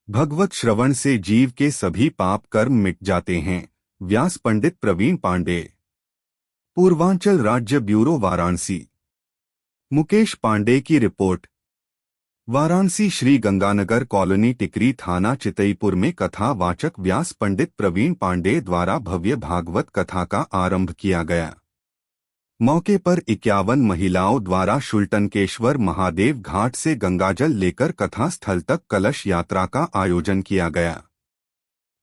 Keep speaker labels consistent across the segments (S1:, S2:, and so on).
S1: भगवत श्रवण से जीव के सभी पाप कर्म मिट जाते हैं। व्यास पंडित प्रवीण पांडे, पूर्वांचल राज्य ब्यूरो, वाराणसी। मुकेश पांडे की रिपोर्ट। वाराणसी श्री गंगानगर कॉलोनी टिकरी थाना चितईपुर में कथा वाचक व्यास पंडित प्रवीण पांडे द्वारा भव्य भागवत कथा का आरंभ किया गया। मौके पर 51 महिलाओं द्वारा शुल्टनकेश्वर महादेव घाट से गंगाजल लेकर कथा स्थल तक कलश यात्रा का आयोजन किया गया।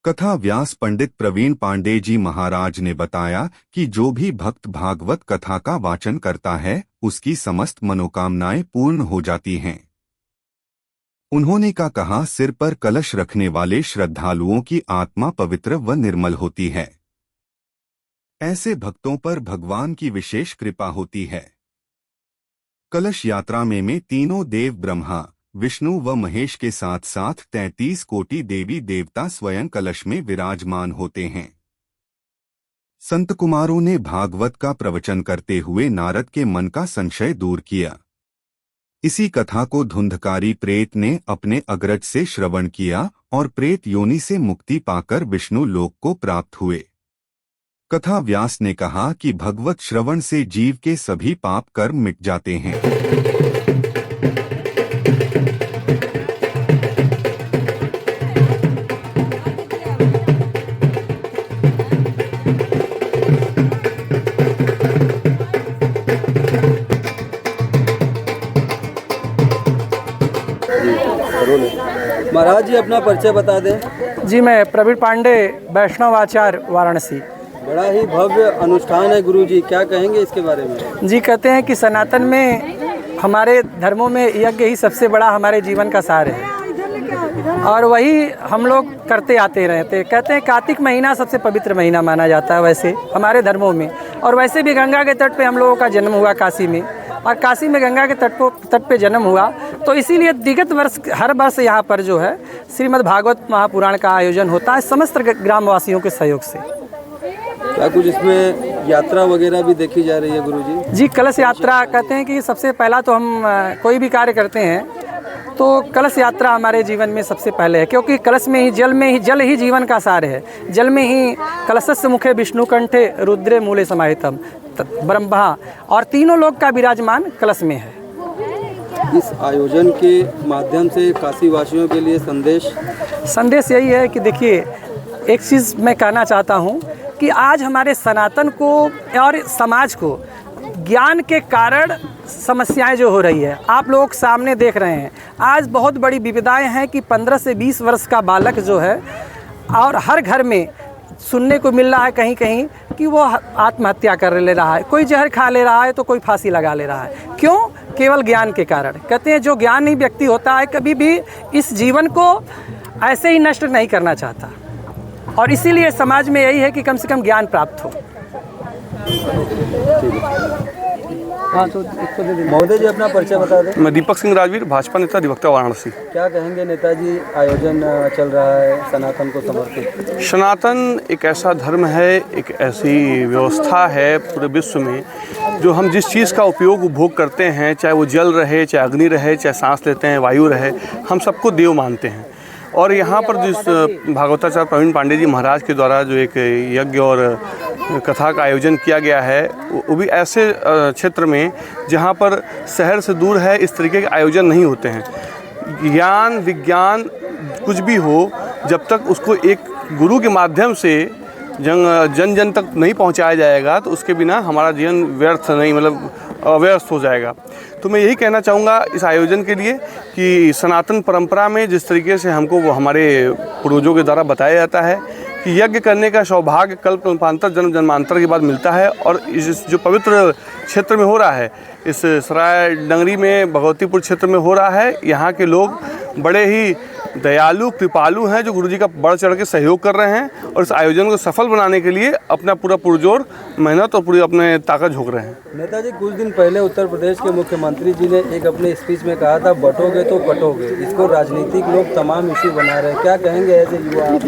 S1: कथा व्यास पंडित प्रवीण पांडे जी महाराज ने बताया कि जो भी भक्त भागवत कथा का वाचन करता है उसकी समस्त मनोकामनाएं पूर्ण हो जाती हैं। उन्होंने कहा, सिर पर कलश रखने वाले श्रद्धालुओं की आत्मा पवित्र व निर्मल होती है। ऐसे भक्तों पर भगवान की विशेष कृपा होती है। कलश यात्रा में तीनों देव ब्रह्मा, विष्णु व महेश के साथ साथ 33 कोटि देवी देवता स्वयं कलश में विराजमान होते हैं। संत कुमारों ने भागवत का प्रवचन करते हुए नारद के मन का संशय दूर किया। इसी कथा को धुंधकारी प्रेत ने अपने अग्रज से श्रवण किया और प्रेत योनि से मुक्ति पाकर विष्णु लोक को प्राप्त हुए। कथा व्यास ने कहा कि भगवत श्रवण से जीव के सभी पाप कर्म मिट जाते हैं।
S2: महाराज जी अपना परिचय बता दें।
S3: जी, मैं प्रवीण पांडे, वैष्णव आचार्य, वाराणसी।
S2: बड़ा ही भव्य अनुष्ठान है गुरुजी, क्या कहेंगे इसके बारे में?
S3: जी, कहते हैं कि सनातन में हमारे धर्मों में यज्ञ ही सबसे बड़ा हमारे जीवन का सार है और वही हम लोग करते आते रहते। कहते हैं कार्तिक महीना सबसे पवित्र महीना माना जाता है वैसे हमारे धर्मों में, और वैसे भी गंगा के तट पे हम लोगों का जन्म हुआ काशी में, और काशी में गंगा के तट पे जन्म हुआ, तो इसीलिए विगत वर्ष हर वर्ष यहाँ पर जो है श्रीमद् भागवत महापुराण का आयोजन होता है समस्त ग्रामवासियों के सहयोग से।
S2: क्या कुछ इसमें यात्रा वगैरह भी देखी जा रही है गुरुजी?
S3: जी, कलश यात्रा कहते हैं कि सबसे पहला तो हम कोई भी कार्य करते हैं तो कलश यात्रा हमारे जीवन में सबसे पहले है, क्योंकि कलश में ही जल ही जीवन का सार है। जल में ही कलशस्य मुखे विष्णु कंठे रुद्रे मूले समाहितम ब्रह्मा, और तीनों लोग का विराजमान कलश में है।
S2: इस आयोजन के माध्यम से काशी वासियों के लिए संदेश यही है कि देखिए, एक चीज़ मैं कहना चाहता हूँ कि आज हमारे सनातन को और समाज को ज्ञान के कारण समस्याएं जो हो रही है आप लोग सामने देख रहे हैं। आज बहुत बड़ी विविधाएं हैं कि 15 से 20 वर्ष का बालक जो है, और हर घर में सुनने को मिल रहा है कहीं कहीं कि वो आत्महत्या कर ले रहा है, कोई जहर खा ले रहा है तो कोई फांसी लगा ले रहा है। क्यों? केवल ज्ञान के कारण। कहते हैं जो ज्ञानी व्यक्ति होता है कभी भी इस जीवन को ऐसे ही नष्ट नहीं करना चाहता, और इसीलिए समाज में यही है कि कम से कम ज्ञान प्राप्त हो। हाँ, तो महोदय जी अपना परिचय बता दें।
S4: मैं दीपक सिंह राजवीर, भाजपा नेता, अधिवक्ता, वाराणसी।
S2: क्या कहेंगे नेताजी, आयोजन चल रहा है सनातन को समर्पित?
S4: सनातन एक ऐसा धर्म है, एक ऐसी व्यवस्था है पूरे विश्व में जो हम जिस चीज़ का उपभोग करते हैं, चाहे वो जल रहे, चाहे अग्नि रहे, चाहे सांस लेते हैं, वायु रहे, हम सबको देव मानते हैं। और यहाँ पर जिस भागवताचार्य प्रवीण पांडे जी महाराज के द्वारा जो एक यज्ञ और कथा का आयोजन किया गया है, वो भी ऐसे क्षेत्र में जहाँ पर शहर से दूर है इस तरीके के आयोजन नहीं होते हैं। ज्ञान विज्ञान कुछ भी हो, जब तक उसको एक गुरु के माध्यम से जन जन तक नहीं पहुँचाया जाएगा तो उसके बिना हमारा जीवन व्यर्थ नहीं, मतलब अव्यस्त हो जाएगा। तो मैं यही कहना चाहूँगा इस आयोजन के लिए कि सनातन परंपरा में जिस तरीके से हमको वो हमारे पूर्वजों के द्वारा बताया जाता है कि यज्ञ करने का सौभाग्य कल्प कल्पांतर जन्म जन्मांतर के बाद मिलता है, और इस जो पवित्र क्षेत्र में हो रहा है, इस सराय डंगरी में भगवतीपुर क्षेत्र में हो रहा है, यहाँ के लोग बड़े ही दयालु कृपालु हैं जो गुरुजी का बढ़ चढ़ के सहयोग कर रहे हैं और इस आयोजन को सफल बनाने के लिए अपना पूरा पुरजोर मेहनत और पूरी अपने ताकत झोंक रहे हैं।
S2: नेताजी, कुछ दिन पहले उत्तर प्रदेश के मुख्यमंत्री जी ने एक अपने स्पीच में कहा था, बटोगे तो कटोगे। इसको राजनीतिक लोग तमाम इशू बना रहे हैं, क्या कहेंगे ऐसे युवा आप?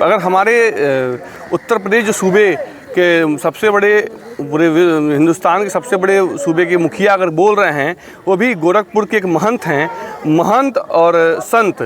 S4: अगर हमारे उत्तर प्रदेश जो सूबे के सबसे बड़े पूरे हिंदुस्तान के सबसे बड़े सूबे के मुखिया अगर बोल रहे हैं, वो भी गोरखपुर के एक महंत हैं। महंत और संत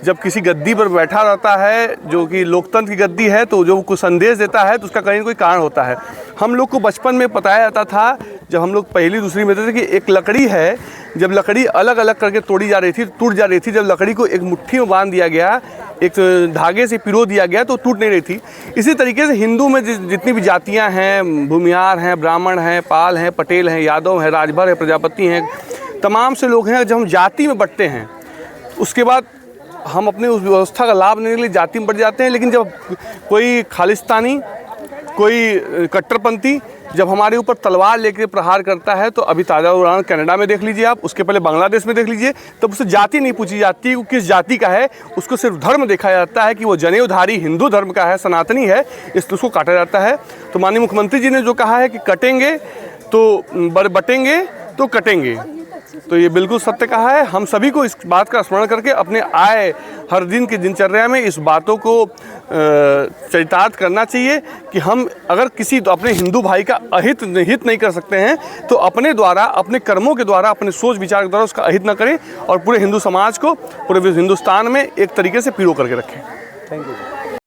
S4: जब किसी गद्दी पर बैठा रहता है जो कि लोकतंत्र की गद्दी है, तो जो कुछ संदेश देता है तो उसका कहीं ना कोई कारण होता है। हम लोग को बचपन में बताया जाता था, जब हम लोग पहली दूसरी में थे, कि एक लकड़ी है, जब लकड़ी अलग अलग करके तोड़ी जा रही थी, टूट जा रही थी, जब लकड़ी को एक मुट्ठी में बांध दिया गया, एक धागे से पिरो दिया गया, तो टूट नहीं रही थी। इसी तरीके से हिंदू में जितनी भी जातियां हैं, भूमियार हैं, ब्राह्मण हैं, पाल हैं, पटेल हैं, यादव हैं, राजभर है, प्रजापति हैं, तमाम से लोग हैं। जब हम जाति में बंटते हैं उसके बाद हम अपनी उस व्यवस्था का लाभ लेने के लिए जाति में बढ़ जाते हैं। लेकिन जब कोई खालिस्तानी, कोई कट्टरपंथी जब हमारे ऊपर तलवार लेकर प्रहार करता है, तो अभी ताज़ा उदाहरण कनाडा में देख लीजिए आप, उसके पहले बांग्लादेश में देख लीजिए, तब उससे जाति नहीं पूछी जाती वो किस जाति का है, उसको सिर्फ धर्म देखा जाता है कि वो जनेऊधारी हिंदू धर्म का है, सनातनी है, इसलिए उसको काटा जाता है। तो माननीय मुख्यमंत्री जी ने जो कहा है कि कटेंगे तो बटेंगे तो कटेंगे, तो ये बिल्कुल सत्य कहा है। हम सभी को इस बात का स्मरण करके अपने आए हर दिन की दिनचर्या में इस बातों को चरितार्थ करना चाहिए कि हम अगर किसी तो अपने हिंदू भाई का हित नहीं कर सकते हैं, तो अपने द्वारा, अपने कर्मों के द्वारा, अपने सोच विचार के द्वारा उसका अहित न करें और पूरे हिंदू समाज को, पूरे हिंदुस्तान में एक तरीके से पीड़ो करके रखें।
S2: Thank you.